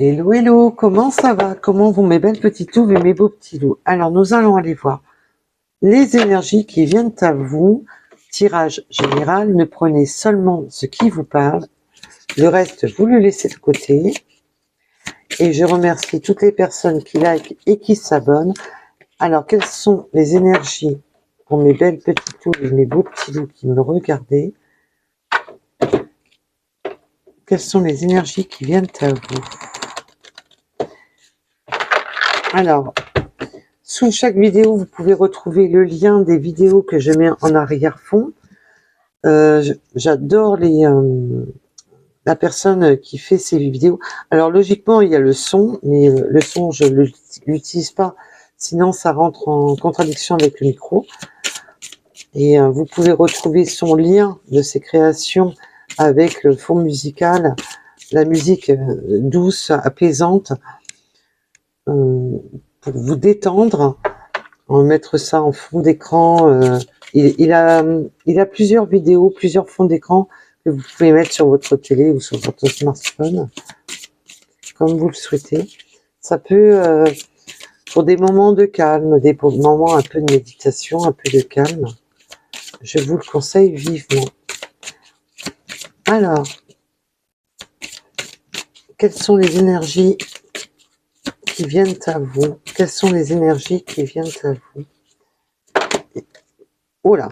Hello, hello, comment ça va? Comment vont mes belles petites louves et mes beaux petits loups? Alors, nous allons aller voir les énergies qui viennent à vous. Tirage général, ne prenez seulement ce qui vous parle. Le reste, vous le laissez de côté. Et je remercie toutes les personnes qui likent et qui s'abonnent. Alors, quelles sont les énergies pour mes belles petites louves et mes beaux petits loups qui me regardaient? Quelles sont les énergies qui viennent à vous? Alors, sous chaque vidéo, vous pouvez retrouver le lien des vidéos que je mets en arrière-fond. J'adore la personne qui fait ces vidéos. Alors logiquement, il y a le son, mais le son, je ne l'utilise pas. Sinon, ça rentre en contradiction avec le micro. Et vous pouvez retrouver son lien de ses créations avec le fond musical, la musique douce, apaisante, pour vous détendre. On va mettre ça en fond d'écran. Il a plusieurs vidéos, plusieurs fonds d'écran que vous pouvez mettre sur votre télé ou sur votre smartphone, comme vous le souhaitez. Ça peut, pour des moments de calme, des moments un peu de méditation, un peu de calme, je vous le conseille vivement. Alors, quelles sont les énergies qui viennent à vous? Quelles sont les énergies qui viennent à vous? Oh là!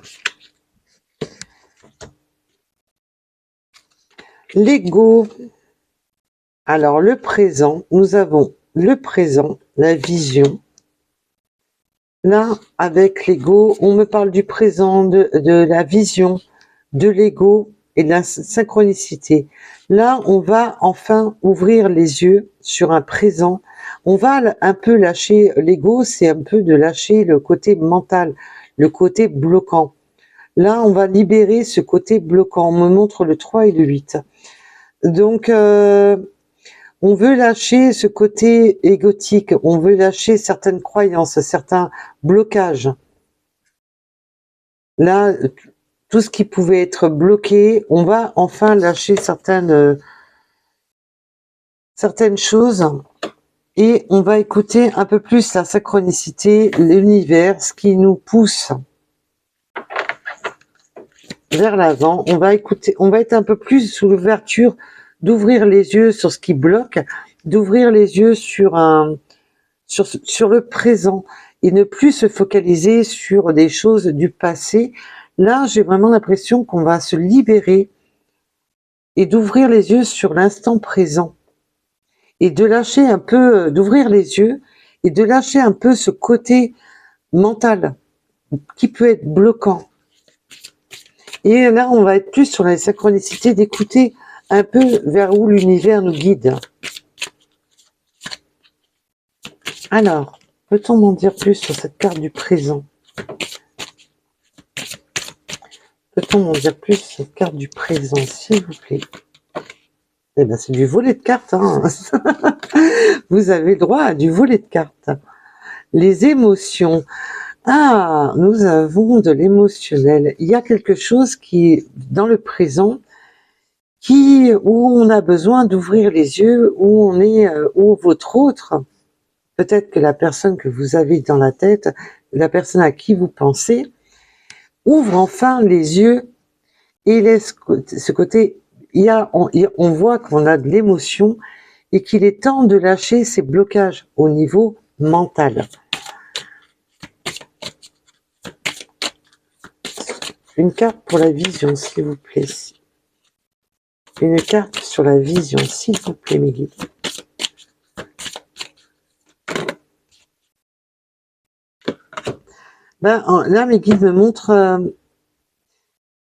L'ego. Alors, le présent, nous avons le présent, la vision. Là, avec l'ego, on me parle du présent, de la vision, de l'ego et de la synchronicité. Là, on va enfin ouvrir les yeux sur un présent. On va un peu lâcher l'ego, c'est un peu de lâcher le côté mental, le côté bloquant. Là, on va libérer ce côté bloquant. On me montre le 3 et le 8. Donc, on veut lâcher ce côté égotique, on veut lâcher certaines croyances, certains blocages. Là, tout ce qui pouvait être bloqué, on va enfin lâcher certaines choses et on va écouter un peu plus la synchronicité, l'univers, ce qui nous pousse vers l'avant. On va écouter, on va être un peu plus sous l'ouverture, d'ouvrir les yeux sur ce qui bloque, d'ouvrir les yeux sur le présent et ne plus se focaliser sur des choses du passé. Là, j'ai vraiment l'impression qu'on va se libérer et d'ouvrir les yeux sur l'instant présent et de lâcher un peu, d'ouvrir les yeux et de lâcher un peu ce côté mental qui peut être bloquant. Et là, on va être plus sur la synchronicité, d'écouter un peu vers où l'univers nous guide. Alors, peut-on m'en dire plus sur cette carte du présent? Peut-on m'en dire plus sur cette carte du présent, s'il vous plaît? Eh bien, c'est du volet de cartes, hein. Vous avez droit à du volet de cartes. Les émotions. Ah, nous avons de l'émotionnel. Il y a quelque chose qui est dans le présent, où on a besoin d'ouvrir les yeux, où votre autre, peut-être que la personne que vous avez dans la tête, la personne à qui vous pensez, ouvre enfin les yeux et laisse ce côté. On voit qu'on a de l'émotion et qu'il est temps de lâcher ces blocages au niveau mental. Une carte pour la vision, s'il vous plaît. Une carte sur la vision, s'il vous plaît, mes guides. Ben, là, mes guides me montrent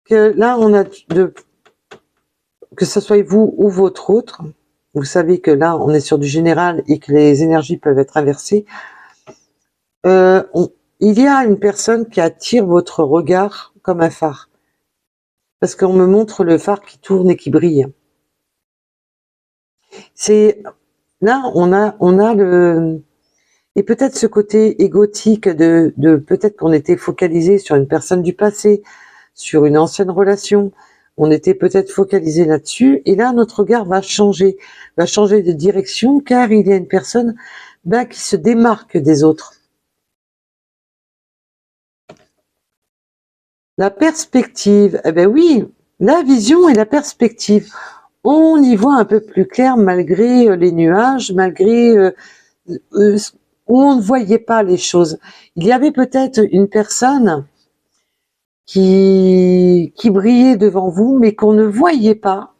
que là, on a que ce soit vous ou votre autre, vous savez que là, on est sur du général et que les énergies peuvent être inversées. Il y a une personne qui attire votre regard comme un phare. Parce qu'on me montre le phare qui tourne et qui brille. Là, on a et peut-être ce côté égotique peut-être qu'on était focalisé sur une personne du passé, sur une ancienne relation, On était peut-être focalisé là-dessus, et là notre regard va changer de direction, car il y a une personne qui se démarque des autres. La perspective, eh ben oui, la vision et la perspective. On y voit un peu plus clair malgré les nuages, malgré où on ne voyait pas les choses. Il y avait peut-être une personne qui brillait devant vous, mais qu'on ne voyait pas.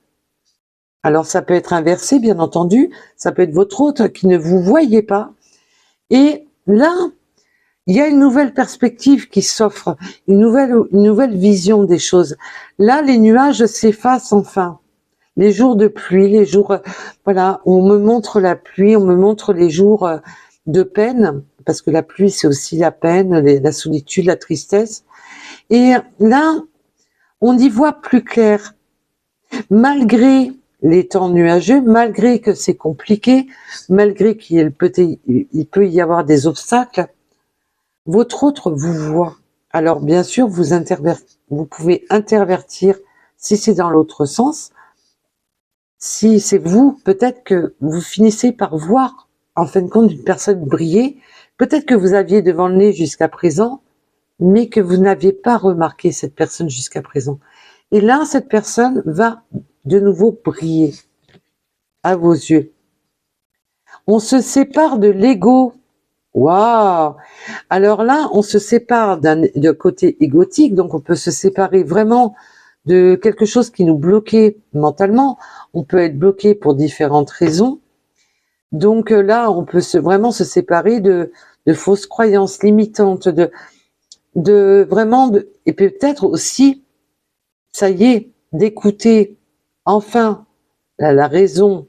Alors ça peut être inversé, bien entendu, ça peut être votre autre qui ne vous voyait pas. Et là, il y a une nouvelle perspective qui s'offre, une nouvelle vision des choses. Là, les nuages s'effacent enfin. Les jours de pluie, les jours, voilà, on me montre la pluie, on me montre les jours de peine, parce que la pluie, c'est aussi la peine, la solitude, la tristesse. Et là, on y voit plus clair. Malgré les temps nuageux, malgré que c'est compliqué, malgré qu'il peut y avoir des obstacles, votre autre vous voit. Alors bien sûr, vous pouvez intervertir si c'est dans l'autre sens. Si c'est vous, peut-être que vous finissez par voir, en fin de compte, une personne briller. Peut-être que vous aviez devant le nez jusqu'à présent, mais que vous n'aviez pas remarqué cette personne jusqu'à présent. Et là, cette personne va de nouveau briller à vos yeux. On se sépare de l'ego. Waouh! Alors là, on se sépare d'un côté égotique, donc on peut se séparer vraiment de quelque chose qui nous bloquait mentalement. On peut être bloqué pour différentes raisons. Donc là, on peut vraiment se séparer de fausses croyances limitantes, et peut-être aussi, ça y est, d'écouter enfin la raison,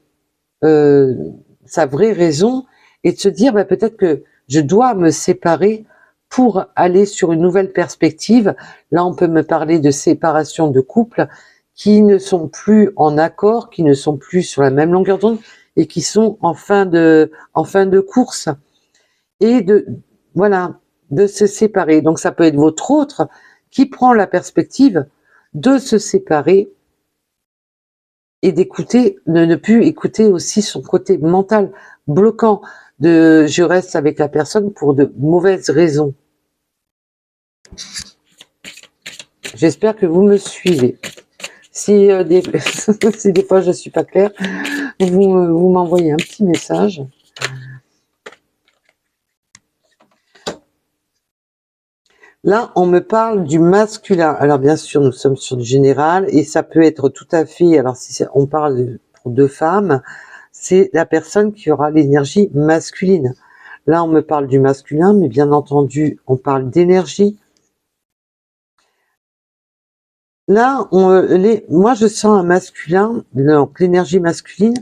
sa vraie raison, et de se dire peut-être que je dois me séparer pour aller sur une nouvelle perspective. Là, on peut me parler de séparation de couples qui ne sont plus en accord, qui ne sont plus sur la même longueur d'onde et qui sont en fin de course. Et de se séparer. Donc ça peut être votre autre qui prend la perspective de se séparer et d'écouter, de ne plus écouter aussi son côté mental bloquant de je reste avec la personne pour de mauvaises raisons. J'espère que vous me suivez. Si, si des fois je suis pas claire, vous m'envoyez un petit message. Là, on me parle du masculin. Alors bien sûr, nous sommes sur du général et ça peut être tout à fait, alors si on parle pour deux femmes, c'est la personne qui aura l'énergie masculine. Là, on me parle du masculin, mais bien entendu, on parle d'énergie. Là, moi, je sens un masculin, donc l'énergie masculine,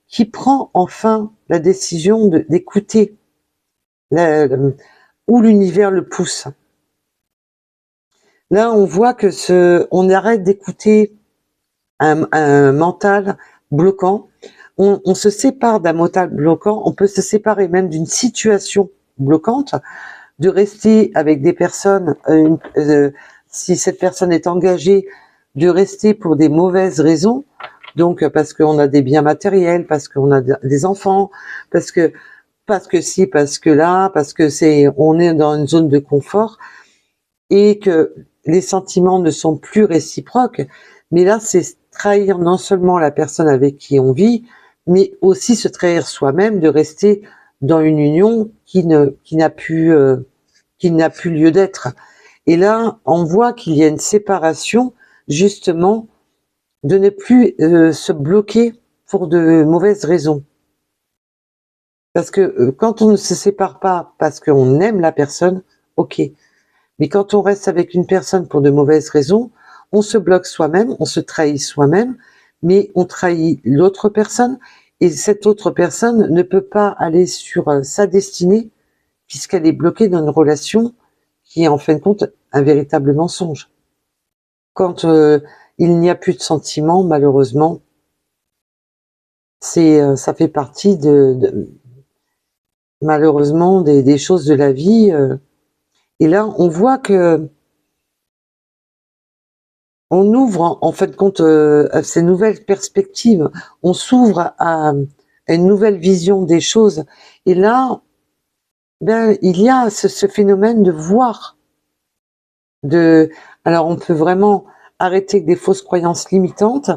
qui prend enfin la décision d'écouter où l'univers le pousse. Là, on voit que on arrête d'écouter un mental bloquant. On se sépare d'un mental bloquant. On peut se séparer même d'une situation bloquante, de rester avec des personnes, si cette personne est engagée, de rester pour des mauvaises raisons. Donc parce qu'on a des biens matériels, parce qu'on a des enfants, parce que si, parce que là, parce que on est dans une zone de confort et que les sentiments ne sont plus réciproques. Mais là, c'est trahir non seulement la personne avec qui on vit, mais aussi se trahir soi-même, de rester dans une union qui n'a plus lieu d'être. Et là, on voit qu'il y a une séparation, justement, de ne plus se bloquer pour de mauvaises raisons. Parce que quand on ne se sépare pas parce qu'on aime la personne, ok. Mais quand on reste avec une personne pour de mauvaises raisons, on se bloque soi-même, on se trahit soi-même, mais on trahit l'autre personne, et cette autre personne ne peut pas aller sur sa destinée, puisqu'elle est bloquée dans une relation qui est en fin de compte un véritable mensonge. Quand il n'y a plus de sentiments, malheureusement, ça fait partie malheureusement des choses de la vie. Et là, on voit que on ouvre en fait compte à ces nouvelles perspectives, on s'ouvre à une nouvelle vision des choses. Et là, ben, il y a ce phénomène de voir. Alors on peut vraiment arrêter avec des fausses croyances limitantes,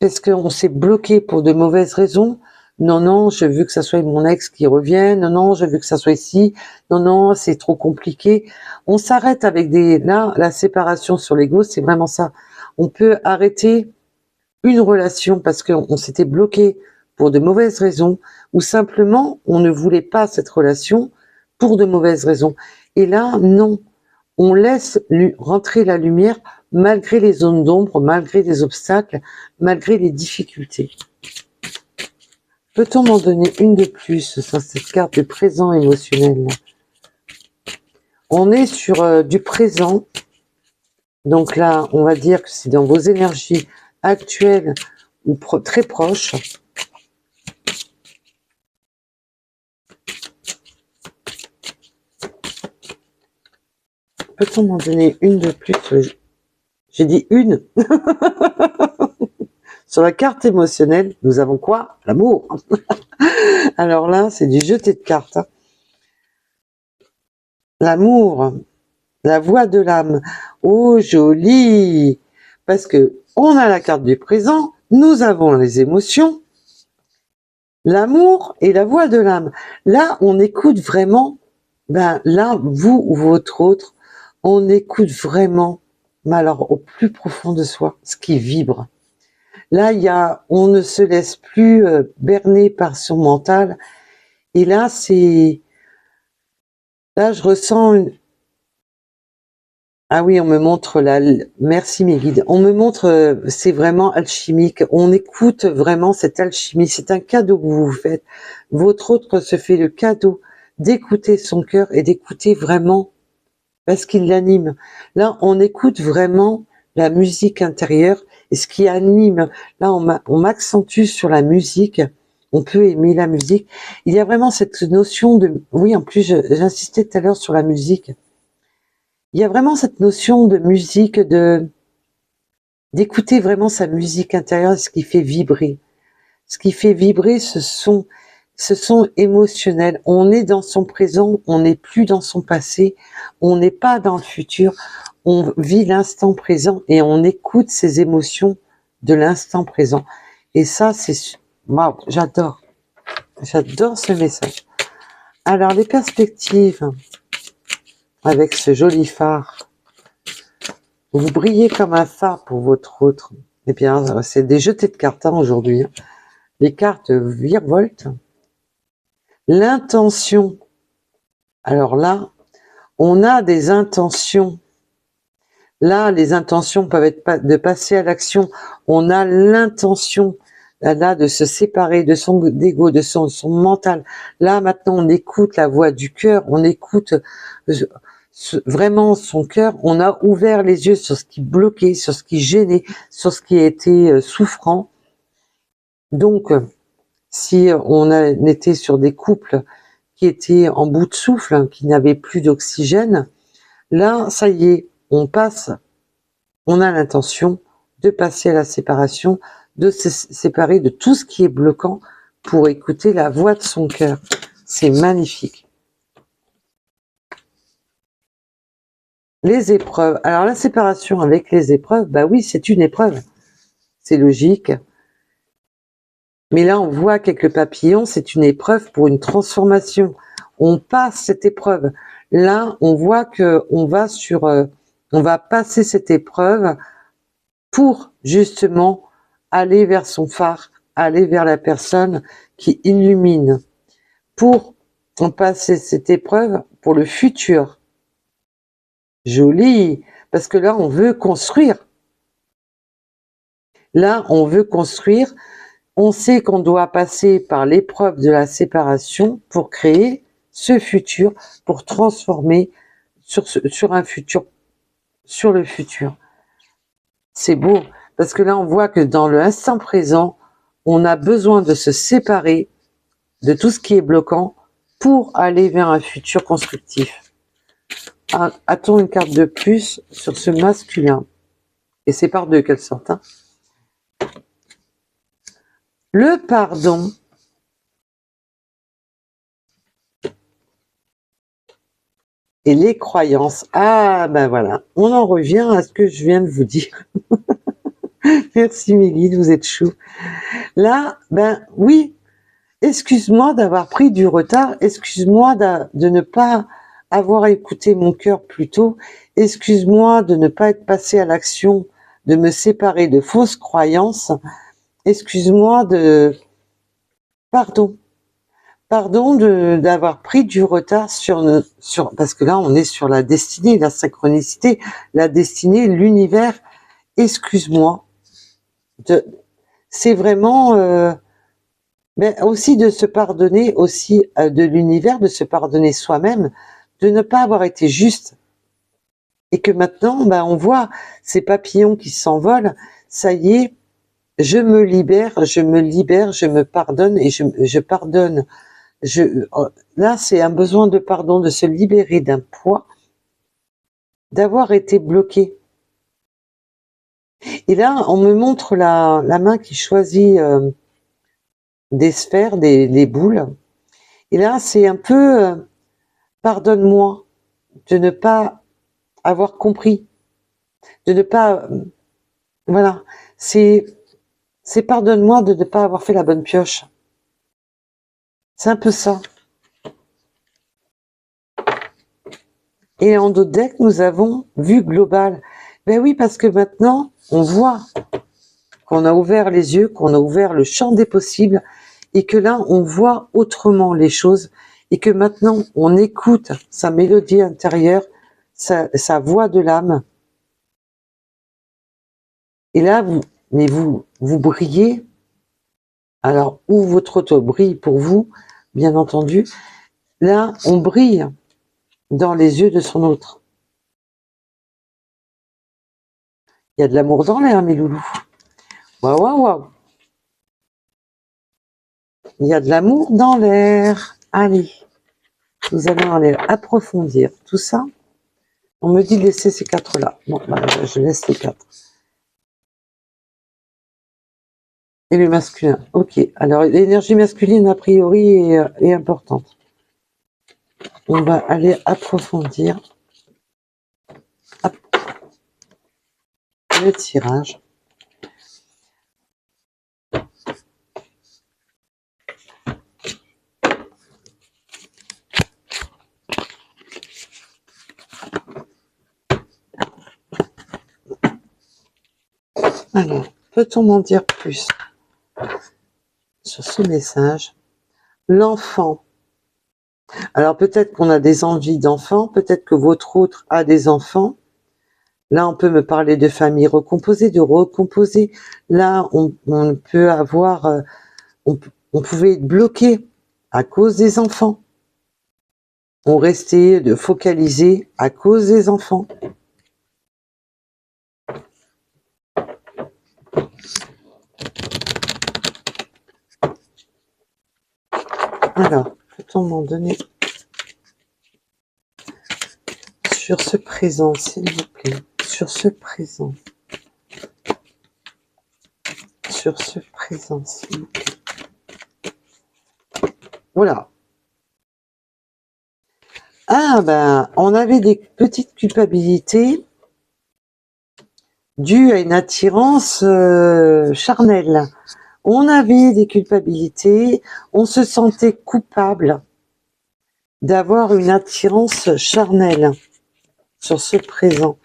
parce qu'on s'est bloqué pour de mauvaises raisons. Non, non, je veux que ça soit mon ex qui revienne. Non, non, je veux que ça soit ici. Non, non, c'est trop compliqué. On s'arrête avec là, la séparation sur l'ego, c'est vraiment ça. On peut arrêter une relation parce qu'on s'était bloqué pour de mauvaises raisons, ou simplement on ne voulait pas cette relation pour de mauvaises raisons. Et là, non. On laisse rentrer la lumière malgré les zones d'ombre, malgré les obstacles, malgré les difficultés. Peut-on m'en donner une de plus sur cette carte du présent émotionnel? On est sur du présent. Donc là, on va dire que c'est dans vos énergies actuelles ou très proches. Peut-on m'en donner une de plus? J'ai dit une. Sur la carte émotionnelle, nous avons quoi? L'amour. Alors là, c'est du jeté de cartes. L'amour, la voix de l'âme. Oh, joli! Parce que on a la carte du présent, nous avons les émotions, l'amour et la voix de l'âme. Là, on écoute vraiment, ben là, vous ou votre autre, on écoute vraiment, mais alors au plus profond de soi, ce qui vibre. Là, on ne se laisse plus berner par son mental. Et là, là, je ressens ah oui, on me montre là, merci mes guides. On me montre, c'est vraiment alchimique. On écoute vraiment cette alchimie. C'est un cadeau que vous vous faites. Votre autre se fait le cadeau d'écouter son cœur et d'écouter vraiment parce qu'il l'anime. Là, on écoute vraiment la musique intérieure et ce qui anime. Là, on m'accentue sur la musique. On peut aimer la musique. Il y a vraiment cette notion de... Oui, en plus, j'insistais tout à l'heure sur la musique. Il y a vraiment cette notion de musique, d'écouter vraiment sa musique intérieure, ce qui fait vibrer. Ce qui fait vibrer ce son émotionnel. On est dans son présent, on n'est plus dans son passé, on n'est pas dans le futur, on vit l'instant présent et on écoute ses émotions de l'instant présent. Et ça, c'est... Waouh, j'adore. J'adore ce message. Alors, les perspectives avec ce joli phare. Vous brillez comme un phare pour votre autre. Eh bien, c'est des jetés de cartes aujourd'hui. Les cartes virevoltent. L'intention. Alors là, on a des intentions. Là, les intentions peuvent être de passer à l'action. On a l'intention là de se séparer de son ego, de son mental. Là, maintenant, on écoute la voix du cœur. On écoute vraiment son cœur. On a ouvert les yeux sur ce qui bloquait, sur ce qui gênait, sur ce qui était souffrant. Donc, si on était sur des couples qui étaient en bout de souffle, qui n'avaient plus d'oxygène, là, ça y est, on a l'intention de passer à la séparation, de se séparer de tout ce qui est bloquant pour écouter la voix de son cœur. C'est magnifique. Les épreuves. Alors la séparation avec les épreuves, bah oui, c'est une épreuve. C'est logique. Mais là, on voit quelques papillons, c'est une épreuve pour une transformation. On passe cette épreuve. Là, on voit que on va passer cette épreuve pour justement aller vers son phare, aller vers la personne qui illumine. Pour passer cette épreuve pour le futur. Joli, parce que là, on veut construire. Là, on veut construire. On sait qu'on doit passer par l'épreuve de la séparation pour créer ce futur, pour transformer sur un futur, sur le futur. C'est beau, parce que là, on voit que dans l'instant présent, on a besoin de se séparer de tout ce qui est bloquant pour aller vers un futur constructif. A-t-on une carte de plus sur ce masculin? Et c'est par deux qu'elles sortent. Hein. Le pardon. Et les croyances. Ah, ben voilà. On en revient à ce que je viens de vous dire. Merci mes guides, vous êtes chou. Là, ben oui, excuse-moi d'avoir pris du retard. Excuse-moi de ne pas avoir écouté mon cœur plus tôt. Excuse-moi de ne pas être passé à l'action, de me séparer de fausses croyances. Excuse-moi de... Pardon. Pardon d'avoir pris du retard sur parce que là on est sur la destinée, la synchronicité, la destinée, l'univers. Excuse-moi. C'est vraiment mais aussi de se pardonner aussi de l'univers, de se pardonner soi-même, de ne pas avoir été juste. Et que maintenant, ben, on voit ces papillons qui s'envolent. Ça y est, je me libère, je me pardonne et je pardonne. Là, c'est un besoin de pardon, de se libérer d'un poids, d'avoir été bloqué. Et là, on me montre la main qui choisit des sphères, des boules. Et là, c'est un peu pardonne-moi de ne pas avoir compris, de ne pas... voilà, c'est pardonne-moi de ne pas avoir fait la bonne pioche. C'est un peu ça. Et en d'autres decks, nous avons vue globale. Ben oui, parce que maintenant, on voit qu'on a ouvert les yeux, qu'on a ouvert le champ des possibles, et que là, on voit autrement les choses, et que maintenant, on écoute sa mélodie intérieure, sa voix de l'âme. Et là, vous brillez. Alors, où votre auto brille pour vous, bien entendu. Là, on brille dans les yeux de son autre. Il y a de l'amour dans l'air, mes loulous. Waouh, waouh, waouh. Il y a de l'amour dans l'air. Allez, nous allons aller approfondir tout ça. On me dit de laisser ces quatre-là. Bon, bah, je laisse les quatre. Et le masculin. Ok, alors l'énergie masculine, a priori, est importante. On va aller approfondir le tirage. Alors, peut-on m'en dire plus sur ce message? L'enfant. Alors peut-être qu'on a des envies d'enfants, peut-être que votre autre a des enfants. Là, on peut me parler de famille recomposée, de recomposer. Là, on peut avoir... on pouvait être bloqué à cause des enfants. On restait de focaliser à cause des enfants. Alors, peut-on m'en donner sur ce présent, s'il vous plaît, sur ce présent, sur ce présent, s'il vous plaît. Voilà. Ah ben, on avait des petites culpabilités dues à une attirance charnelle. On avait des culpabilités, on se sentait coupable d'avoir une attirance charnelle sur ce présent.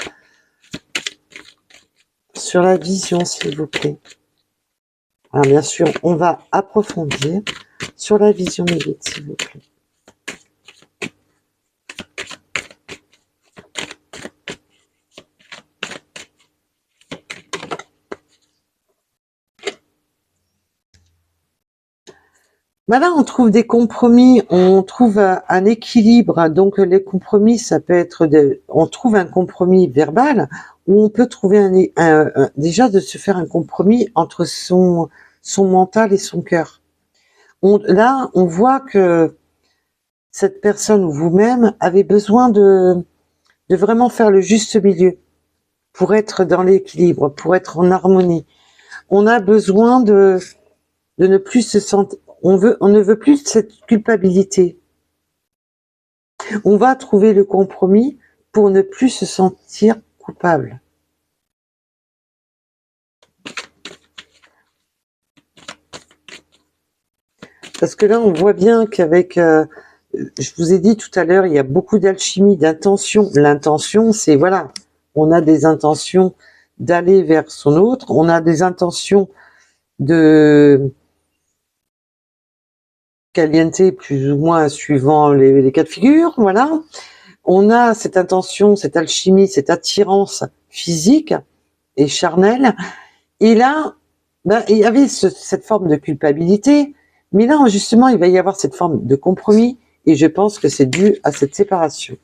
Sur la vision, s'il vous plaît. Alors bien sûr, on va approfondir sur la vision médite, s'il vous plaît. Ben là, on trouve des compromis, on trouve un équilibre. Donc les compromis, ça peut être on trouve un compromis verbal, ou on peut trouver déjà de se faire un compromis entre son mental et son cœur. Là, on voit que cette personne ou vous-même avez besoin de vraiment faire le juste milieu. pour être dans l'équilibre, pour être en harmonie. On a besoin de ne plus se sentir, on ne veut plus cette culpabilité. On va trouver le compromis pour ne plus se sentir coupable. Parce que là, on voit bien qu'avec, je vous ai dit tout à l'heure, il y a beaucoup d'alchimie, d'intention. L'intention, c'est voilà, on a des intentions d'aller vers son autre, on a des intentions de caliente plus ou moins suivant les cas de figure, voilà. On a cette intention, cette alchimie, cette attirance physique et charnelle. Et là, ben, il y avait cette forme de culpabilité, mais là, justement, il va y avoir cette forme de compromis, et je pense que c'est dû à cette séparation.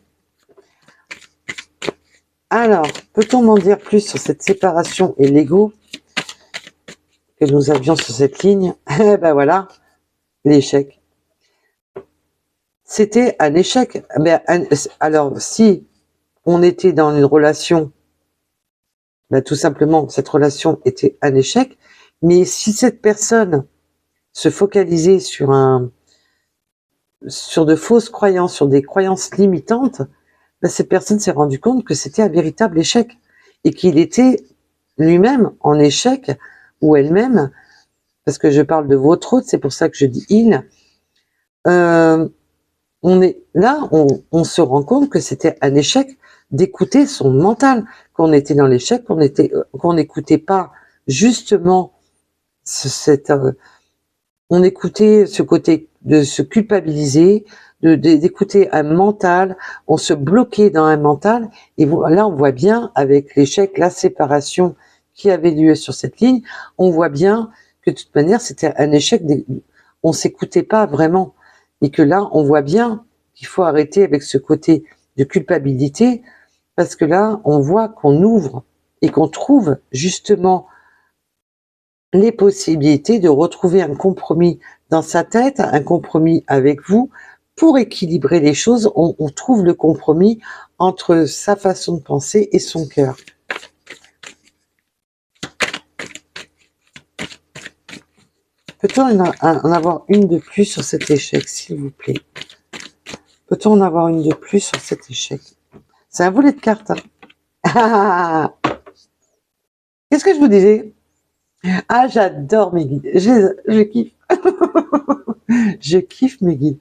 Alors, peut-on m'en dire plus sur cette séparation et l'ego que nous avions sur cette ligne? Eh ben voilà, l'échec. C'était un échec. Ben, alors, si on était dans une relation, ben, tout simplement, cette relation était un échec, mais si cette personne se focalisait sur de fausses croyances, sur des croyances limitantes, ben, cette personne s'est rendue compte que c'était un véritable échec et qu'il était lui-même en échec ou elle-même, parce que je parle de votre autre, c'est pour ça que je dis il. On est là, on se rend compte que c'était un échec d'écouter son mental, qu'on était dans l'échec, qu'on n'écoutait pas justement on écoutait ce côté de se culpabiliser, d'écouter un mental, on se bloquait dans un mental, et là on voit bien avec l'échec, la séparation qui avait lieu sur cette ligne, on voit bien que de toute manière c'était un échec, on s'écoutait pas vraiment, et que là on voit bien qu'il faut arrêter avec ce côté de culpabilité, parce que là on voit qu'on ouvre et qu'on trouve justement les possibilités de retrouver un compromis dans sa tête, un compromis avec vous, pour équilibrer les choses. On trouve le compromis entre sa façon de penser et son cœur. Peut-on en avoir une de plus sur cet échec, s'il vous plaît? Peut-on en avoir une de plus sur cet échec? C'est un volet de cartes. Hein. Qu'est-ce que je vous disais? Ah, j'adore mes guides. Je kiffe. Je kiffe mes guides.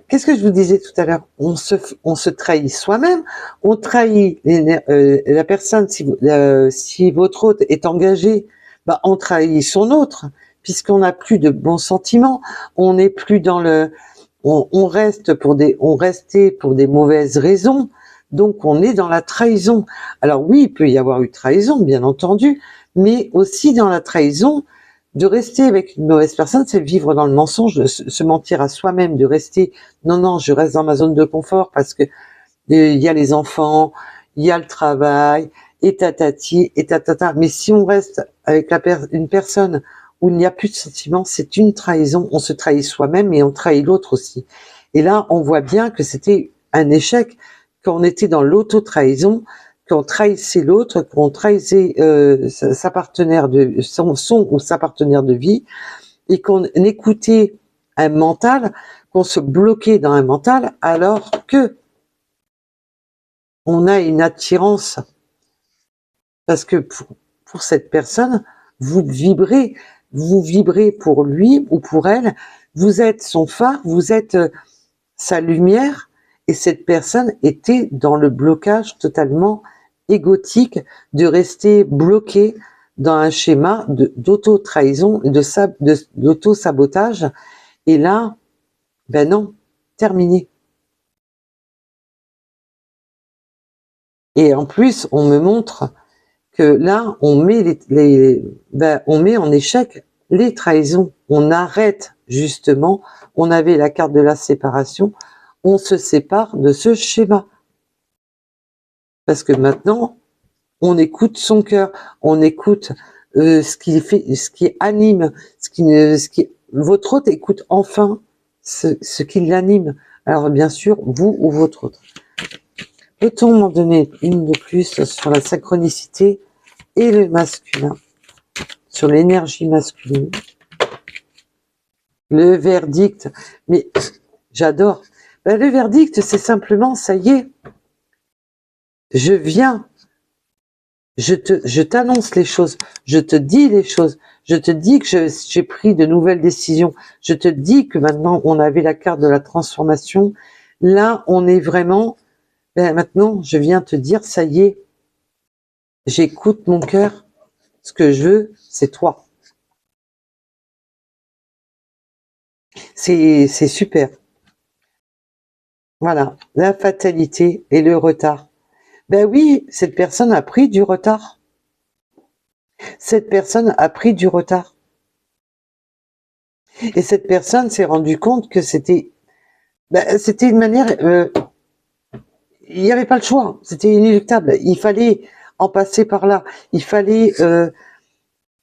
Qu'est-ce que je vous disais tout à l'heure? On se trahit soi-même. On trahit la personne. Si votre hôte est engagé, bah, on trahit son autre, puisqu'on n'a plus de bons sentiments. On n'est plus dans on restait pour des mauvaises raisons. Donc, on est dans la trahison. Alors oui, il peut y avoir eu trahison, bien entendu, mais aussi dans la trahison, de rester avec une mauvaise personne, c'est vivre dans le mensonge, de se mentir à soi-même, de rester, non, je reste dans ma zone de confort parce que il y a les enfants, il y a le travail, et tatati, et tatata. Mais si on reste avec une personne où il n'y a plus de sentiments, c'est une trahison. On se trahit soi-même et on trahit l'autre aussi. Et là, on voit bien que c'était un échec, qu'on était dans l'auto-trahison, qu'on trahissait l'autre, qu'on trahissait sa partenaire son ou sa partenaire de vie, et qu'on écoutait un mental, qu'on se bloquait dans un mental, alors que on a une attirance, parce que pour cette personne, vous vibrez pour lui ou pour elle, vous êtes son phare, vous êtes sa lumière, et cette personne était dans le blocage totalement égotique de rester bloqué dans un schéma d'auto-trahison, d'auto-sabotage. Et là, ben non, terminé. Et en plus, on me montre que là, on met on met en échec les trahisons. On arrête justement. On avait la carte de la séparation. On se sépare de ce schéma. Parce que maintenant, on écoute son cœur, on écoute ce qui anime, votre hôte écoute enfin ce qui l'anime. Alors bien sûr, vous ou votre autre. Peut-on m'en donner une de plus sur la synchronicité et le masculin, sur l'énergie masculine? Le verdict, mais j'adore. Ben, le verdict, c'est simplement, ça y est, je viens, je t'annonce les choses, je te dis les choses, je te dis que j'ai pris de nouvelles décisions, je te dis que maintenant on avait la carte de la transformation, là on est vraiment, ben, maintenant je viens te dire, ça y est, j'écoute mon cœur, ce que je veux, c'est toi. C'est super. Voilà, la fatalité et le retard. Ben oui, cette personne a pris du retard. Cette personne a pris du retard. Et cette personne s'est rendue compte que c'était une manière... il n'y avait pas le choix, c'était inéluctable. Il fallait en passer par là. Il fallait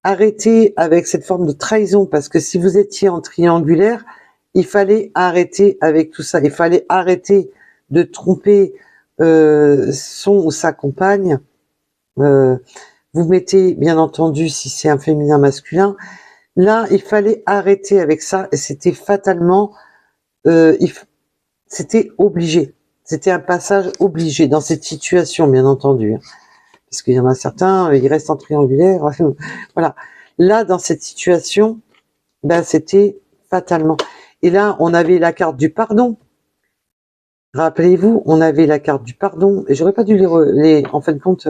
arrêter avec cette forme de trahison, parce que si vous étiez en triangulaire, il fallait arrêter avec tout ça. Il fallait arrêter de tromper son ou sa compagne. Vous mettez, bien entendu, si c'est un féminin masculin, là, il fallait arrêter avec ça, et c'était fatalement, c'était obligé. C'était un passage obligé dans cette situation, bien entendu. Parce qu'il y en a certains, ils restent en triangulaire. Voilà. Là, dans cette situation, ben, c'était fatalement. Et là, on avait la carte du pardon. Rappelez-vous, on avait la carte du pardon. Et j'aurais pas dû en fin de compte,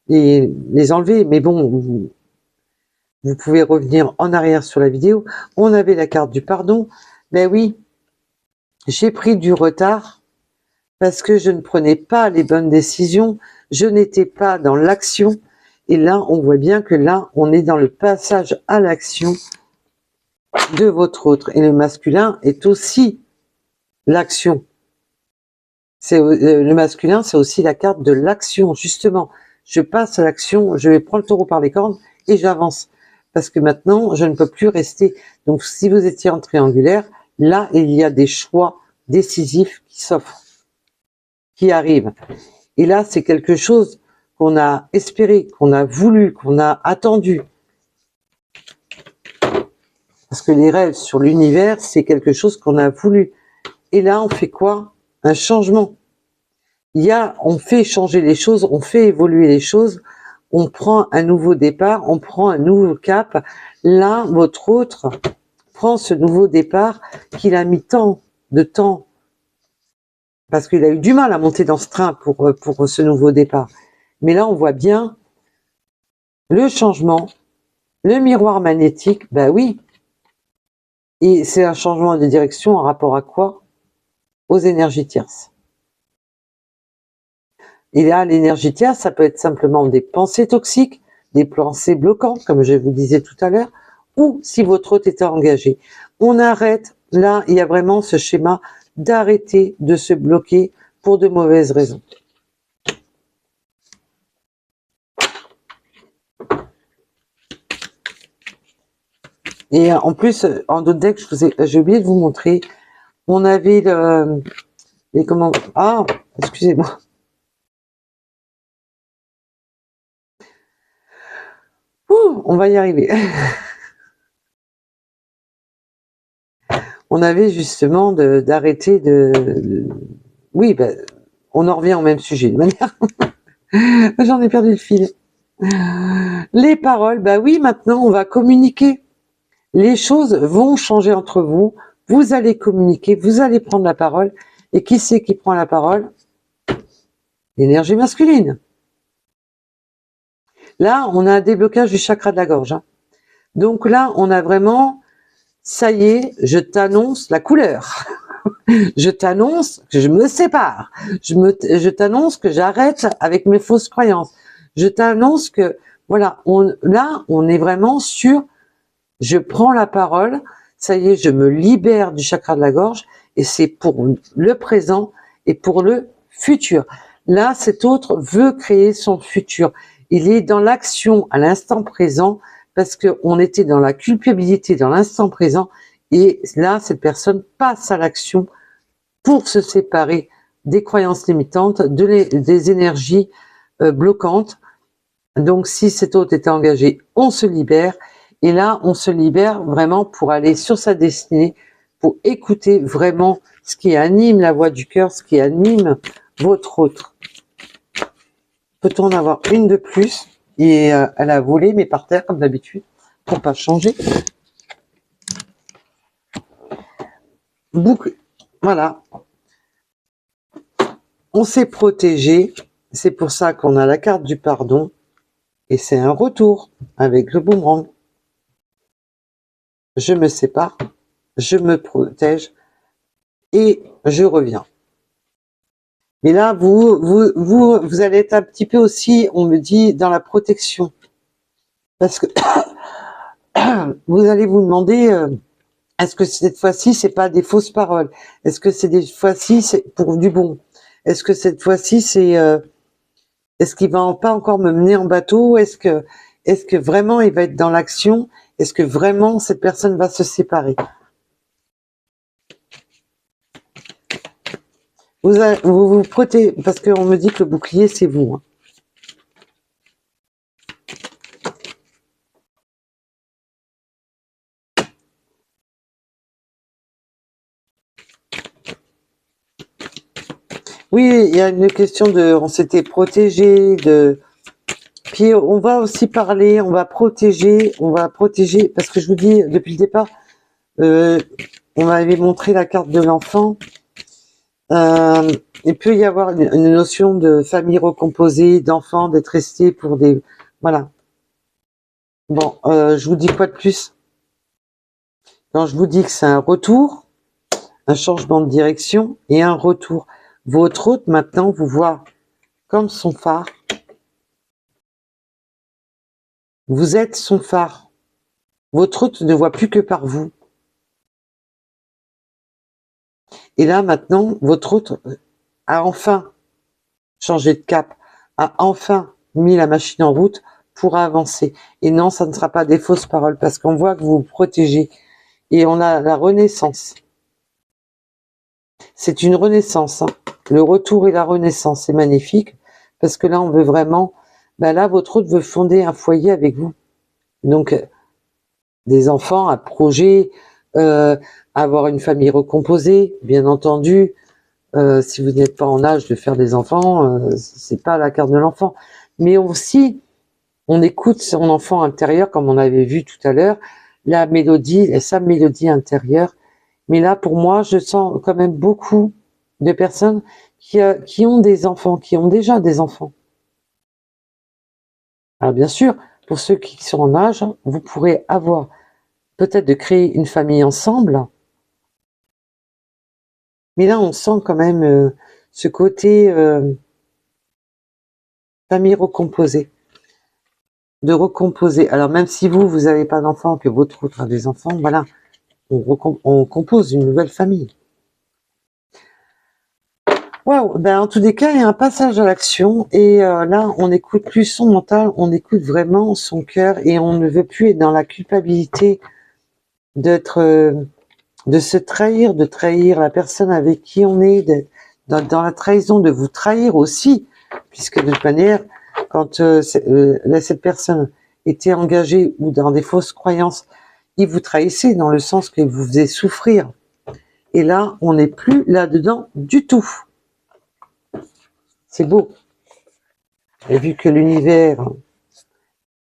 les enlever. Mais bon, vous pouvez revenir en arrière sur la vidéo. On avait la carte du pardon. Ben oui, j'ai pris du retard parce que je ne prenais pas les bonnes décisions. Je n'étais pas dans l'action. Et là, on voit bien que là, on est dans le passage à l'action de votre autre. Et le masculin est aussi l'action. Le masculin, c'est aussi la carte de l'action, justement. Je passe à l'action, je vais prendre le taureau par les cornes et j'avance. Parce que maintenant, je ne peux plus rester. Donc, si vous étiez en triangulaire, là, il y a des choix décisifs qui s'offrent, qui arrivent. Et là, c'est quelque chose qu'on a espéré, qu'on a voulu, qu'on a attendu. Parce que les rêves sur l'univers, c'est quelque chose qu'on a voulu. Et là, on fait quoi? Un changement. On fait changer les choses, on fait évoluer les choses, on prend un nouveau départ, on prend un nouveau cap. Là, votre autre prend ce nouveau départ qu'il a mis tant de temps, parce qu'il a eu du mal à monter dans ce train pour ce nouveau départ. Mais là, on voit bien le changement, le miroir magnétique, ben oui. Et c'est un changement de direction en rapport à quoi? Aux énergies tierces. Et là, l'énergie tierce, ça peut être simplement des pensées toxiques, des pensées bloquantes, comme je vous disais tout à l'heure, ou si votre hôte était engagé. On arrête, là, il y a vraiment ce schéma d'arrêter de se bloquer pour de mauvaises raisons. Et en plus, en d'autres decks, j'ai oublié de vous montrer, on avait excusez-moi. On va y arriver. On avait justement d'arrêter oui, ben, on en revient au même sujet de manière. J'en ai perdu le fil. Les paroles, bah oui, maintenant on va communiquer. Les choses vont changer entre vous. Vous allez communiquer, vous allez prendre la parole. Et qui c'est qui prend la parole? L'énergie masculine. Là, on a un déblocage du chakra de la gorge. Hein. Donc là, on a vraiment, ça y est, je t'annonce la couleur. Je t'annonce que je me sépare. Je t'annonce que j'arrête avec mes fausses croyances. Je t'annonce que, voilà, là, on est vraiment sur, je prends la parole, ça y est, je me libère du chakra de la gorge, et c'est pour le présent et pour le futur. Là, cet autre veut créer son futur. Il est dans l'action à l'instant présent, parce qu'on était dans la culpabilité dans l'instant présent, et là, cette personne passe à l'action pour se séparer des croyances limitantes, des énergies bloquantes. Donc si cet hôte était engagé, on se libère. Et là, on se libère vraiment pour aller sur sa destinée, pour écouter vraiment ce qui anime la voix du cœur, ce qui anime votre autre. Peut-on en avoir une de plus? Et elle a volé, mais par terre, comme d'habitude, pour pas changer. Boucle. Voilà. On s'est protégé. C'est pour ça qu'on a la carte du pardon. Et c'est un retour avec le boomerang. Je me sépare, je me protège et je reviens. Mais là, vous allez être un petit peu aussi, on me dit, dans la protection. Parce que vous allez vous demander, est-ce que cette fois-ci, c'est pas des fausses paroles? Est-ce que c'est des fois-ci, c'est pour du bon? Est-ce que cette fois-ci, c'est... est-ce qu'il va pas encore me mener en bateau? Est-ce que vraiment il va être dans l'action? Est-ce que vraiment cette personne va se séparer? Vous protégez, parce qu'on me dit que le bouclier, c'est vous. Hein. Oui, il y a une question de... On s'était protégé, de... Puis on va aussi parler, on va protéger, parce que je vous dis, depuis le départ, on m'avait montré la carte de l'enfant. Il peut y avoir une notion de famille recomposée, d'enfants, d'être resté pour des... Voilà. Bon, je vous dis quoi de plus? Non, je vous dis que c'est un retour, un changement de direction et un retour. Votre hôte, maintenant, vous voit comme son phare. Vous êtes son phare. Votre hôte ne voit plus que par vous. Et là, maintenant, votre hôte a enfin changé de cap, a enfin mis la machine en route pour avancer. Et non, ça ne sera pas des fausses paroles, parce qu'on voit que vous vous protégez. Et on a la renaissance. C'est une renaissance. Hein. Le retour et la renaissance, c'est magnifique, parce que là, on veut vraiment... Ben là, votre hôte veut fonder un foyer avec vous. Donc, des enfants, un projet, avoir une famille recomposée, bien entendu. Si vous n'êtes pas en âge de faire des enfants, c'est pas la carte de l'enfant. Mais aussi, on écoute son enfant intérieur, comme on avait vu tout à l'heure, la mélodie, sa mélodie intérieure. Mais là, pour moi, je sens quand même beaucoup de personnes qui ont des enfants, qui ont déjà des enfants. Alors bien sûr, pour ceux qui sont en âge, vous pourrez avoir peut-être de créer une famille ensemble. Mais là, on sent quand même ce côté famille recomposée. De recomposer. Alors même si vous n'avez pas d'enfants, que votre autre a des enfants, voilà, on compose une nouvelle famille. Waouh, ben en tous les cas, il y a un passage à l'action et là, on n'écoute plus son mental, on écoute vraiment son cœur et on ne veut plus être dans la culpabilité d'être, de se trahir, de trahir la personne avec qui on est, dans la trahison, de vous trahir aussi, puisque de toute manière, quand cette personne était engagée ou dans des fausses croyances, il vous trahissait dans le sens qu'il vous faisait souffrir. Et là, on n'est plus là-dedans du tout. C'est beau. Et vu que l'univers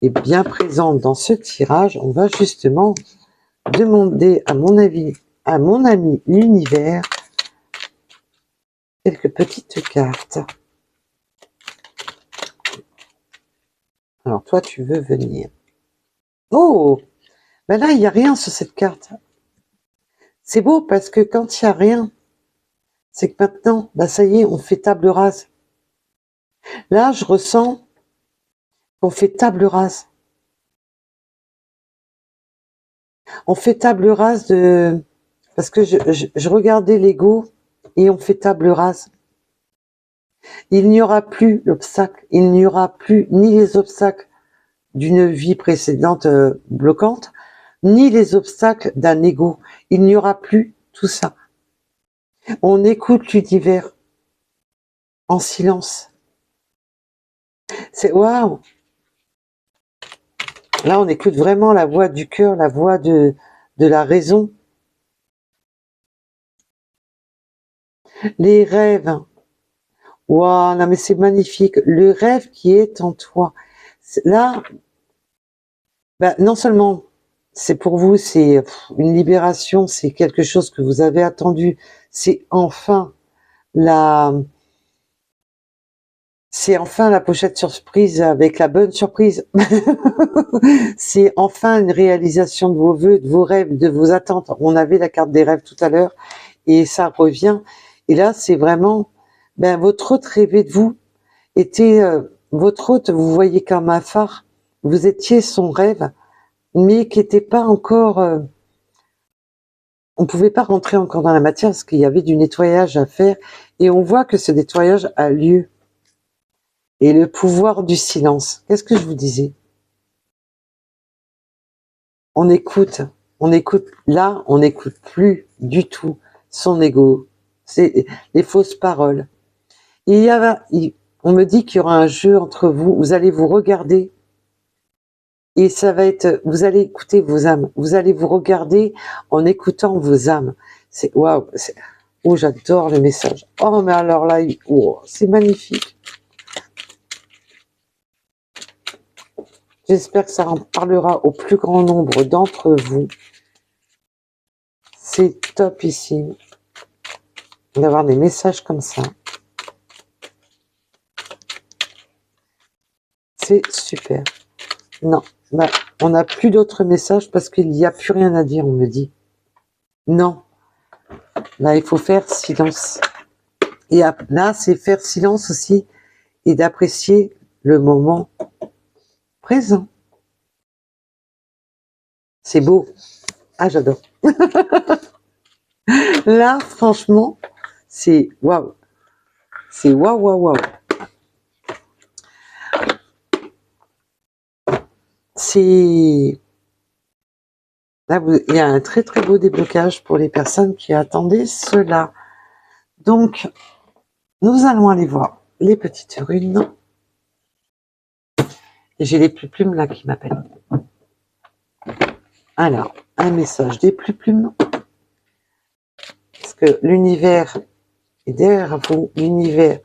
est bien présent dans ce tirage, on va justement demander à mon ami l'univers quelques petites cartes. Alors toi, tu veux venir. Oh, ben là, il n'y a rien sur cette carte. C'est beau parce que quand il n'y a rien, c'est que maintenant, ben ça y est, on fait table rase. Là, je ressens qu'on fait table rase. On fait table rase de... Parce que je regardais l'ego et on fait table rase. Il n'y aura plus l'obstacle, il n'y aura plus ni les obstacles d'une vie précédente bloquante, ni les obstacles d'un ego. Il n'y aura plus tout ça. On écoute l'univers. en silence. C'est waouh! Là, on écoute vraiment la voix du cœur, la voix de la raison. Les rêves. Waouh, non mais c'est magnifique. Le rêve qui est en toi. Là, bah, non seulement c'est pour vous, c'est une libération, c'est quelque chose que vous avez attendu. C'est enfin la, c'est enfin la pochette surprise avec la bonne surprise. C'est enfin une réalisation de vos vœux, de vos rêves, de vos attentes. On avait la carte des rêves tout à l'heure et ça revient. Et là, c'est vraiment, ben, votre hôte rêvait de vous, était, votre hôte, vous voyez comme un phare, vous étiez son rêve, mais qui n'était pas encore, on pouvait pas rentrer encore dans la matière parce qu'il y avait du nettoyage à faire et on voit que ce nettoyage a lieu. Et le pouvoir du silence. Qu'est-ce que je vous disais? On écoute, là, on n'écoute plus du tout son ego, c'est les fausses paroles. On me dit qu'il y aura un jeu entre vous, vous allez vous regarder et ça va être, vous allez écouter vos âmes, vous allez vous regarder en écoutant vos âmes. C'est waouh, oh j'adore le message. Oh mais alors là, oh, c'est magnifique. J'espère que ça en parlera au plus grand nombre d'entre vous. C'est topissime d'avoir des messages comme ça. C'est super. Non, bah, on n'a plus d'autres messages parce qu'il n'y a plus rien à dire, on me dit. Non, là, il faut faire silence. Et là, c'est faire silence aussi et d'apprécier le moment présent. C'est beau. Ah, j'adore. Là, franchement, c'est waouh. C'est waouh, waouh, waouh. C'est... Là, il y a un très très beau déblocage pour les personnes qui attendaient cela. Donc, nous allons aller voir les petites runes. Et j'ai les plumes là qui m'appellent. Alors, un message des plumes. Parce que l'univers est derrière vous. L'univers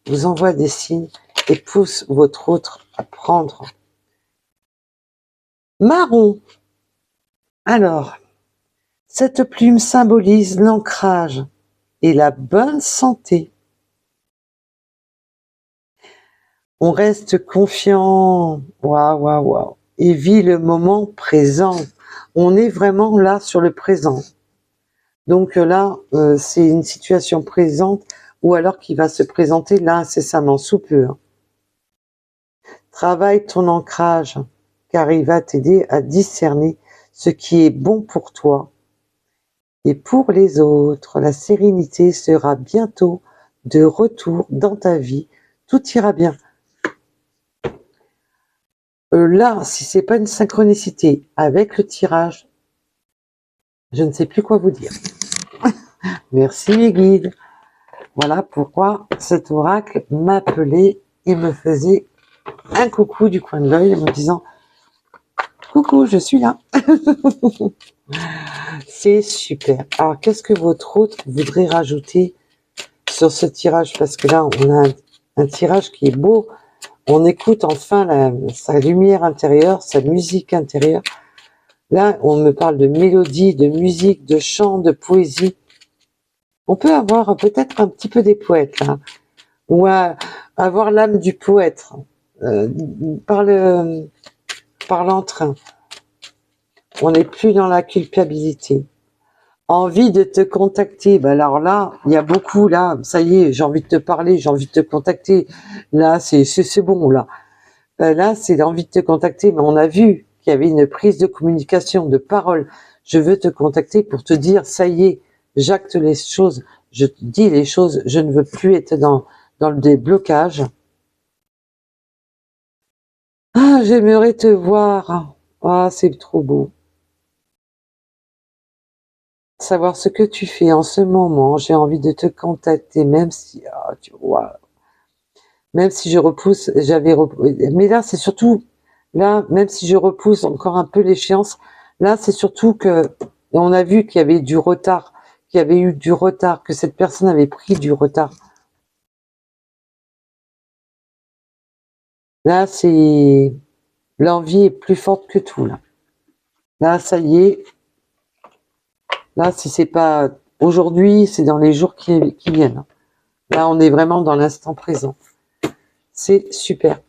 vous envoie des signes et pousse votre autre à prendre. Marron. Alors, cette plume symbolise l'ancrage et la bonne santé. On reste confiant, waouh, waouh, waouh, et vit le moment présent. On est vraiment là sur le présent. Donc là, c'est une situation présente ou alors qui va se présenter là incessamment sous peu. Travaille ton ancrage, car il va t'aider à discerner ce qui est bon pour toi et pour les autres. La sérénité sera bientôt de retour dans ta vie. Tout ira bien. Là, si c'est pas une synchronicité avec le tirage, je ne sais plus quoi vous dire. Merci mes guides. Voilà pourquoi cet oracle m'appelait et me faisait un coucou du coin de l'œil en me disant « Coucou, je suis là !» C'est super. Alors, qu'est-ce que votre hôte voudrait rajouter sur ce tirage? Parce que là, on a un tirage qui est beau. On écoute enfin sa lumière intérieure, sa musique intérieure. Là, on me parle de mélodie, de musique, de chant, de poésie. On peut avoir peut-être un petit peu des poètes, là. Ou avoir l'âme du poète par l'entrain. On n'est plus dans la culpabilité. Envie de te contacter. Ben alors là, il y a beaucoup là. Ça y est, j'ai envie de te parler, j'ai envie de te contacter. Là, c'est bon là. Là, c'est envie de te contacter. Mais on a vu qu'il y avait une prise de communication, de parole. Je veux te contacter pour te dire, ça y est, j'acte les choses, je te dis les choses. Je ne veux plus être dans le déblocage. Ah, j'aimerais te voir. Ah, c'est trop beau. Savoir ce que tu fais en ce moment. J'ai envie de te contacter, même si, tu vois, Même si je repousse, mais là, c'est surtout, là, même si je repousse encore un peu l'échéance, là, c'est surtout que, on a vu qu'il y avait du retard, qu'il y avait eu du retard, que cette personne avait pris du retard. Là, c'est, l'envie est plus forte que tout, là. Là, ça y est. Là, si c'est pas aujourd'hui, c'est dans les jours qui viennent. Là, on est vraiment dans l'instant présent. C'est super.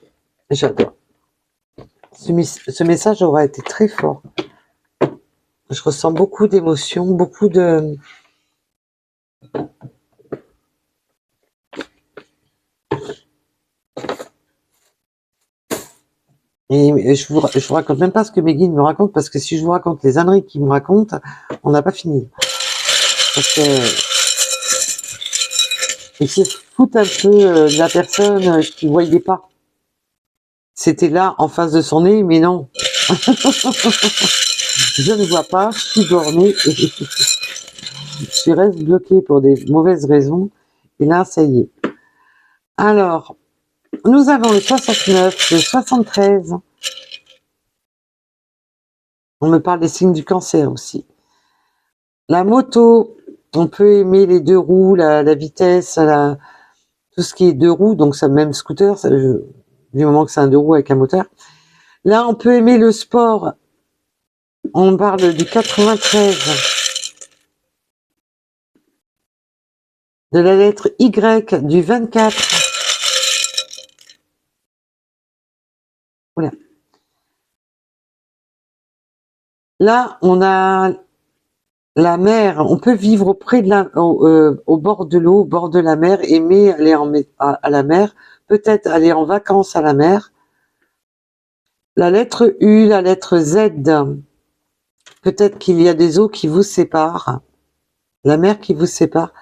J'adore. Ce message aura été très fort. Je ressens beaucoup d'émotions, beaucoup de... Et je vous raconte même pas ce que mes guides me racontent, parce que si je vous raconte les âneries qu'ils me racontent, on n'a pas fini. Parce que ils se foutent un peu de la personne qui ne voyait pas. C'était là, en face de son nez, mais non. Je ne vois pas, je suis bornée, je reste bloquée pour des mauvaises raisons. Et là, ça y est. Alors, nous avons le 69, le 73. On me parle des signes du cancer aussi. La moto, on peut aimer les deux roues, la vitesse, tout ce qui est deux roues, donc ça même scooter, du moment que c'est un deux roues avec un moteur. Là, on peut aimer le sport. On parle du 93. De la lettre Y, du 24. Voilà. Là, on a la mer. On peut vivre près de au bord de l'eau, au bord de la mer, aimer aller à la mer, peut-être aller en vacances à la mer. La lettre U, la lettre Z, peut-être qu'il y a des eaux qui vous séparent, la mer qui vous sépare.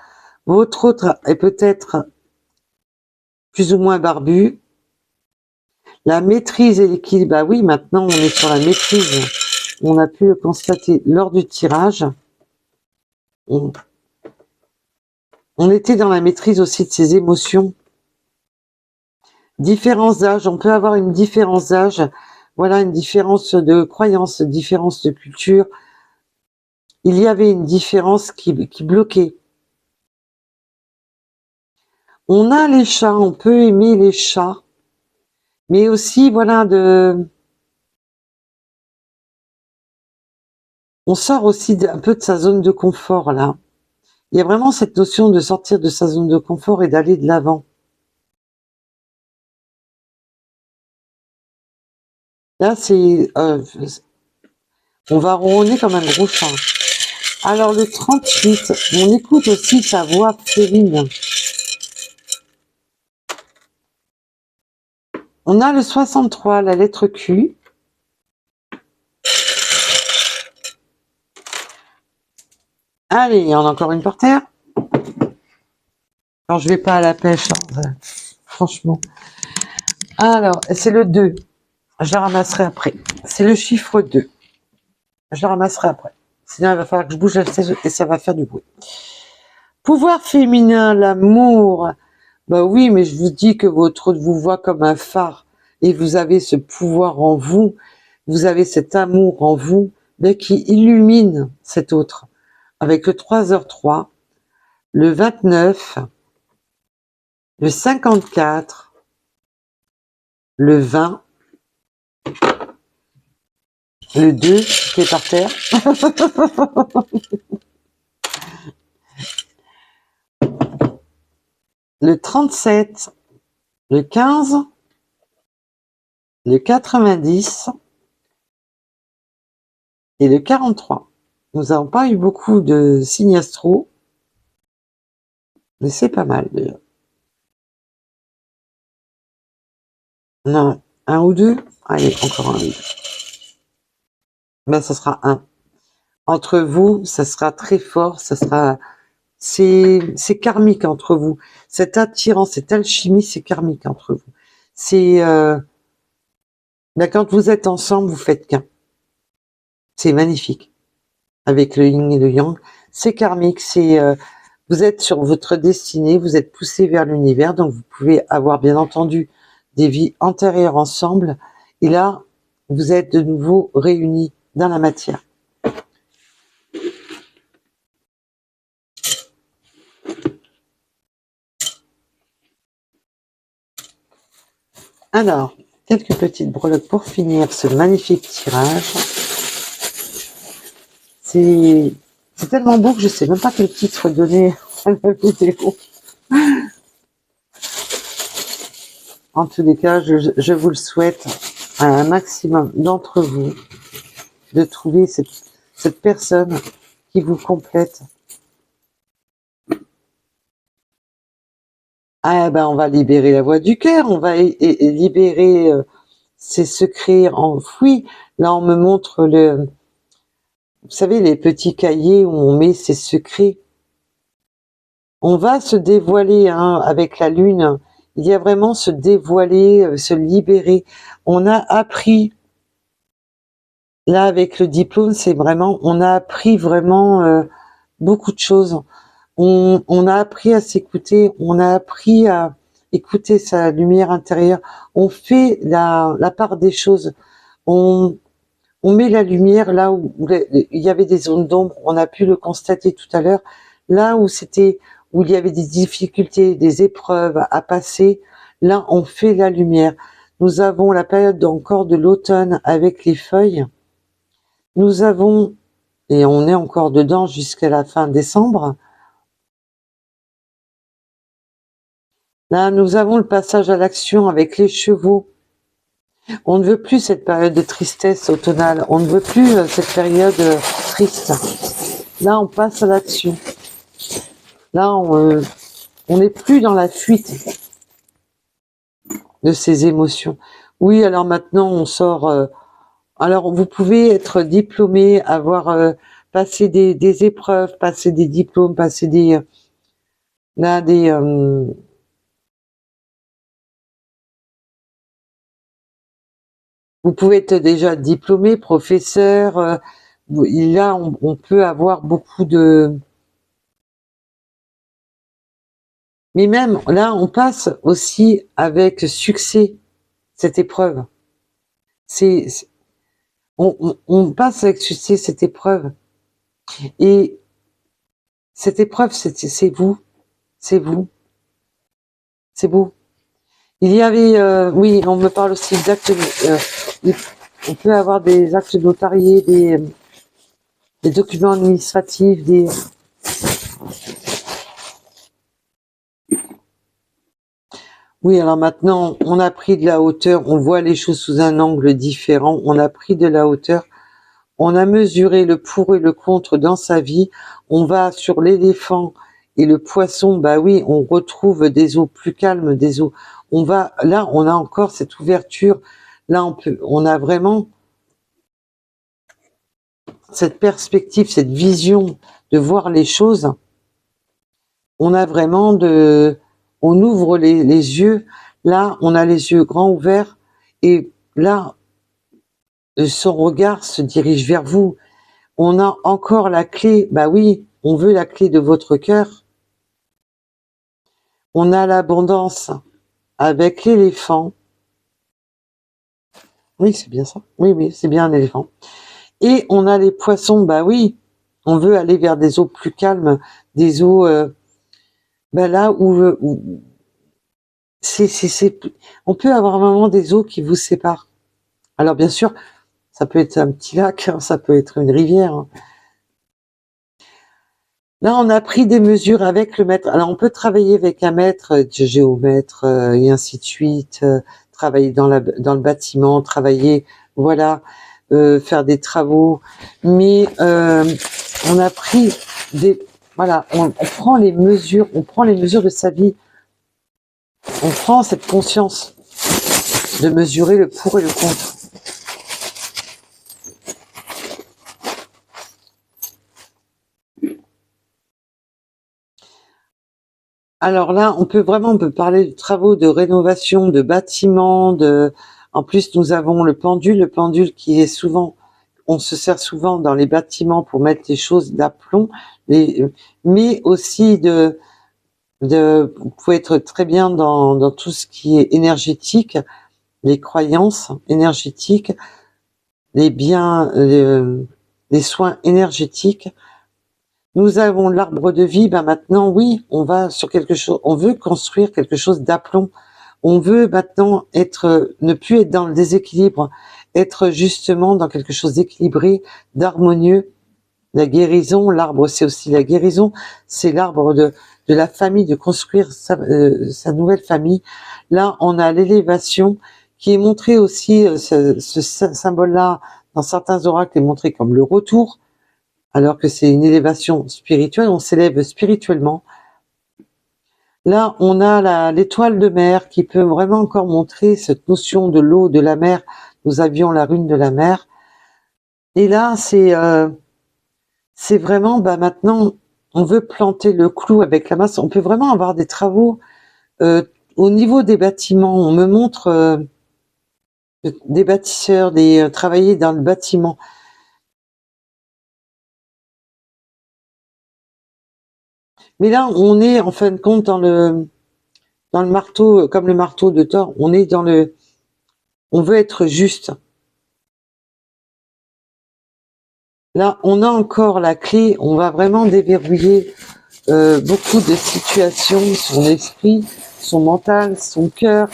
Votre autre est peut-être plus ou moins barbu. La maîtrise et l'équilibre, bah oui, maintenant on est sur la maîtrise. On a pu le constater lors du tirage. On était dans la maîtrise aussi de ses émotions. Différence d'âge, on peut avoir une différence d'âge, voilà, une différence de croyance, une différence de culture. Il y avait une différence qui bloquait. On a les chats, on peut aimer les chats, mais aussi, voilà, on sort aussi un peu de sa zone de confort, là. Il y a vraiment cette notion de sortir de sa zone de confort et d'aller de l'avant. Là, on va ronronner comme un gros chat. Alors, le 38, on écoute aussi sa voix féline. On a le 63, la lettre Q. Allez, il y en a encore une par terre. Alors, je vais pas à la pêche, hein, franchement. Alors, c'est le 2. Je la ramasserai après. C'est le chiffre 2. Je la ramasserai après. Sinon, il va falloir que je bouge et ça va faire du bruit. Pouvoir féminin, l'amour. Bah oui, mais je vous dis que votre autre vous voit comme un phare. Et vous avez ce pouvoir en vous. Vous avez cet amour en vous, mais qui illumine cet autre. Avec le 3h03, le 29, le 54, le 20, le 2 qui est par terre. Le 37, le 15, le 90 et le 43. Nous n'avons pas eu beaucoup de signes astro, mais c'est pas mal déjà. Non, un ou deux. Allez, encore un ou deux. Ben, ça sera un. Entre vous, ça sera très fort, c'est karmique entre vous. Cette attirance, cette alchimie, c'est karmique entre vous. C'est, ben, quand vous êtes ensemble, vous faites qu'un. C'est magnifique. Avec le yin et le yang. C'est karmique, Vous êtes sur votre destinée, vous êtes poussé vers l'univers, donc vous pouvez avoir bien entendu des vies antérieures ensemble. Et là, vous êtes de nouveau réunis dans la matière. Alors, quelques petites breloques pour finir ce magnifique tirage. C'est tellement beau que je sais même pas quel titre donner à la vidéo. En tous les cas, je vous le souhaite à un maximum d'entre vous de trouver cette personne qui vous complète. Ah ben, on va libérer la voix du cœur, on va libérer ces secrets enfouis. Là, on me montre vous savez, les petits cahiers où on met ses secrets. On va se dévoiler avec la lune. Il y a vraiment se dévoiler, se libérer. On a appris, là avec le diplôme, c'est vraiment, on a appris vraiment beaucoup de choses. On a appris à s'écouter, on a appris à écouter sa lumière intérieure. On fait la part des choses. On met la lumière là où il y avait des zones d'ombre. On a pu le constater tout à l'heure. Là où il y avait des difficultés, des épreuves à passer, là on fait la lumière. Nous avons la période encore de l'automne avec les feuilles. Nous avons, et on est encore dedans jusqu'à la fin décembre, là nous avons le passage à l'action avec les chevaux. On ne veut plus cette période de tristesse automnale, on ne veut plus cette période triste. Là on passe à l'action. Là on n'est plus dans la fuite de ces émotions. Oui, alors maintenant on sort. Alors vous pouvez être diplômé, avoir passé des épreuves, passer des diplômes, passer des vous pouvez être déjà diplômé, professeur. Là, on peut avoir beaucoup de. Mais même là, on passe aussi avec succès cette épreuve. On passe avec succès cette épreuve. Et cette épreuve, c'est vous. C'est vous. C'est beau. Il y avait, oui, on me parle aussi d'actes. On peut avoir des actes notariés, des documents administratifs, Oui, alors maintenant, on a pris de la hauteur, on voit les choses sous un angle différent, on a pris de la hauteur, on a mesuré le pour et le contre dans sa vie, on va sur l'éléphant et le poisson, bah oui, on retrouve des eaux plus calmes, des eaux. Là, on a encore cette ouverture, là, on a vraiment cette perspective, cette vision de voir les choses. On a vraiment on ouvre les yeux, là on a les yeux grands ouverts et là son regard se dirige vers vous. On a encore la clé, bah oui, on veut la clé de votre cœur. On a l'abondance avec l'éléphant. Oui, c'est bien ça. Oui, oui, c'est bien un éléphant. Et on a les poissons, bah oui, on veut aller vers des eaux plus calmes, des eaux là où on peut avoir vraiment des eaux qui vous séparent. Alors bien sûr, ça peut être un petit lac, ça peut être une rivière. Là, on a pris des mesures avec le maître. Alors, on peut travailler avec un maître, géomètre, et ainsi de suite, travailler dans le bâtiment, travailler, voilà, faire des travaux. Mais on a pris voilà, on prend les mesures de sa vie. On prend cette conscience de mesurer le pour et le contre. Alors là, on peut parler de travaux de rénovation, de bâtiments, en plus nous avons le pendule qui est souvent, on se sert souvent dans les bâtiments pour mettre les choses d'aplomb, mais aussi vous pouvez être très bien dans tout ce qui est énergétique, les croyances énergétiques, les biens, les soins énergétiques. Nous avons l'arbre de vie. Ben maintenant, oui, on va sur quelque chose. On veut construire quelque chose d'aplomb. On veut maintenant ne plus être dans le déséquilibre, être justement dans quelque chose d'équilibré, d'harmonieux. La guérison, l'arbre, c'est aussi la guérison. C'est l'arbre de la famille, de construire sa nouvelle famille. Là, on a l'élévation qui est montrée aussi, ce symbole-là, dans certains oracles, est montré comme le retour, alors que c'est une élévation spirituelle, on s'élève spirituellement. Là, on a l'étoile de mer qui peut vraiment encore montrer cette notion de l'eau, de la mer. Nous avions la rune de la mer. Et là, c'est vraiment, maintenant, on veut planter le clou avec la masse. On peut vraiment avoir des travaux au niveau des bâtiments. On me montre des bâtisseurs, travailler dans le bâtiment. Mais là, on est en fin de compte dans le marteau, comme le marteau de Thor. On est on veut être juste. Là, on a encore la clé. On va vraiment déverrouiller beaucoup de situations, son esprit, son mental, son cœur.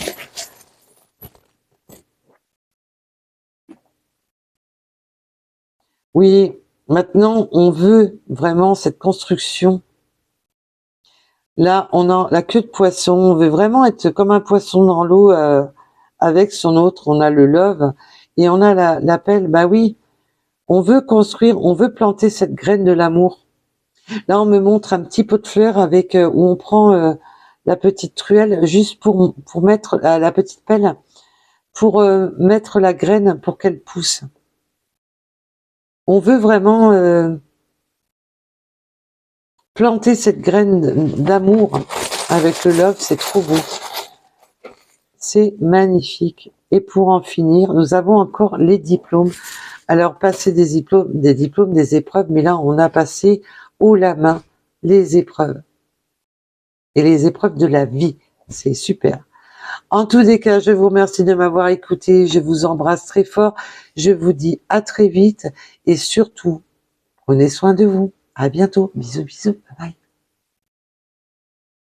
Oui, maintenant, on veut vraiment cette construction. Là, on a la queue de poisson. On veut vraiment être comme un poisson dans l'eau avec son autre. On a le love et on a l'appel. Bah oui, on veut construire, on veut planter cette graine de l'amour. Là, on me montre un petit pot de fleurs avec où on prend la petite truelle juste pour mettre la petite pelle pour mettre la graine pour qu'elle pousse. On veut vraiment planter cette graine d'amour avec le love, c'est trop beau. C'est magnifique. Et pour en finir, nous avons encore les diplômes. Alors, passer des diplômes, des épreuves, mais là, on a passé haut la main les épreuves. Et les épreuves de la vie. C'est super. En tous les cas, je vous remercie de m'avoir écouté. Je vous embrasse très fort. Je vous dis à très vite. Et surtout, prenez soin de vous. À bientôt. Bisous, bisous. Bye bye.